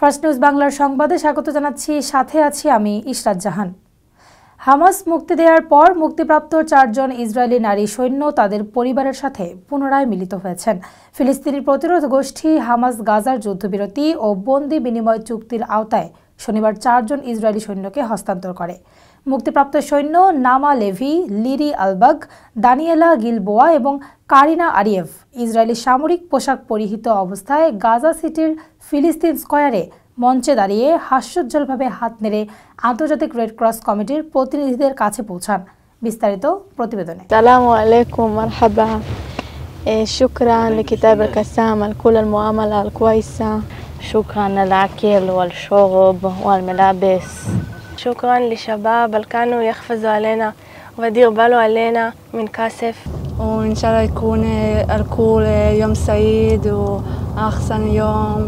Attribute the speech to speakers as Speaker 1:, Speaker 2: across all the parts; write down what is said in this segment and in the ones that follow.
Speaker 1: First news বাংলার সংবাদে স্বাগত জানাচ্ছি, সাথে আছি আমি ইশরাত জাহান। হামাস মুক্তি দেওয়ার পর মুক্তিপ্রাপ্ত 4 জন ইসরায়েলি নারী সৈন্য তাদের পরিবারের সাথে পুনরায় মিলিত হয়েছেন। ফিলিস্তিনি প্রতিরোধ গোষ্ঠী হামাস গাজার যুদ্ধবিরতি ও বন্দি বিনিময় চুক্তির আওতায় শনিবার 4 জন ইসরায়েলি সৈন্যকে হস্তান্তর করে। মুক্তিপ্রাপ্ত সৈন্য নামা লেভি, লিরি আলবাগ, দানিয়েলা গিলবোয়া এবং কারিনা আরিয়েভ ইসরায়েলি সামরিক পোশাক পরিহিত অবস্থায় গাজা সিটির ফিলিস্তিন স্কয়ারে মঞ্চে দাঁড়িয়ে হাস্যোজ্জ্বলভাবে হাত নেড়ে আন্তর্জাতিক রেড ক্রস কমিটির প্রতিনিধিদের কাছে পৌঁছান। বিস্তারিত প্রতিবেদনে।
Speaker 2: আসসালামু আলাইকুম, মারহাবা, শুকরান لكتاب القسام على كل المعاملة الكويسة.
Speaker 3: شكرا للأكل والشرب والملابس.
Speaker 4: شكرا للشباب اللي كانوا يحفظوا علينا ودير بالو علينا من كاسف.
Speaker 5: وإن شاء الله يكون الكل يوم سعيد وأحسن يوم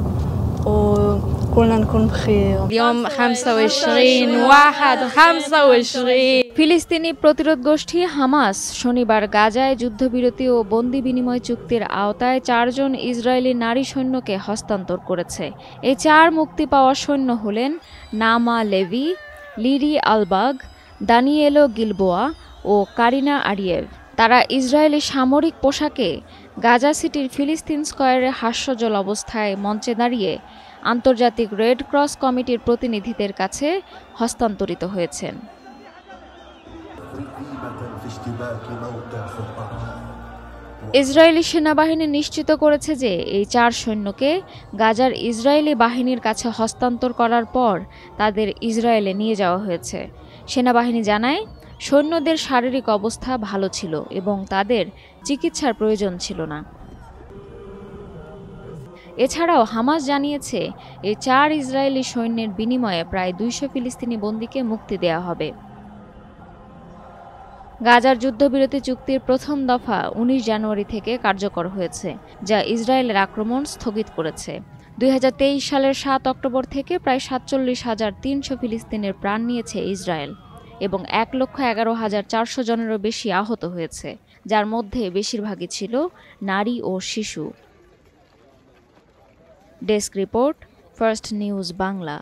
Speaker 5: وكلنا نكون بخير.
Speaker 6: يوم 25/1/25 ফিলিস্তিনি প্রতিরোধ গোষ্ঠী হামাস শনিবার গাজায় যুদ্ধবিরতি ও বন্দি বিনিময় চুক্তির আওতায় 4 জন ইসরায়েলি নারী সৈন্যকে হস্তান্তর করেছে। এই 4 মুক্তি পাওয়া সৈন্য হলেন নামা লেভি, লিরি আলবাগ, দানিয়েলো গিলবোয়া ও কারিনা আরিয়েভ। তারা ইসরায়েলি সামরিক পোশাকে গাজা সিটির ফিলিস্তিন স্কয়ারে হাস্যোজ্জ্বল অবস্থায় মঞ্চে দাঁড়িয়ে আন্তর্জাতিক রেড ক্রস কমিটির প্রতিনিধিদের কাছে হস্তান্তরিত হয়েছেন। ইসরায়েলি সেনাবাহিনী নিশ্চিত করেছে যে এই 4 সৈন্যকে গাজার ইসরায়েলি বাহিনীর কাছে হস্তান্তর করার পর তাদের ইসরায়েলে নিয়ে যাওয়া হয়েছে। সেনাবাহিনী জানায়, সৈন্যদের শারীরিক অবস্থা ভালো ছিল এবং তাদের চিকিৎসার প্রয়োজন ছিল না। এছাড়াও হামাস জানিয়েছে, এই 4 ইসরায়েলি সৈন্যের বিনিময়ে প্রায় 200 ফিলিস্তিনি বন্দীকে মুক্তি দেওয়া হবে। গাজার যুদ্ধবিরতি চুক্তির প্রথম দফা 19 জানুয়ারি থেকে কার্যকর হয়েছে, যা ইসরায়েলের আক্রমণ স্থগিত করেছে। 2023 সালের 7 অক্টোবর থেকে প্রায় 47,300 ফিলিস্তিনের প্রাণ নিয়েছে ইসরায়েল এবং 1,11,400 জনেরও বেশি আহত হয়েছে, যার মধ্যে বেশিরভাগই ছিল নারী ও শিশু। Desk report, first news Bangla.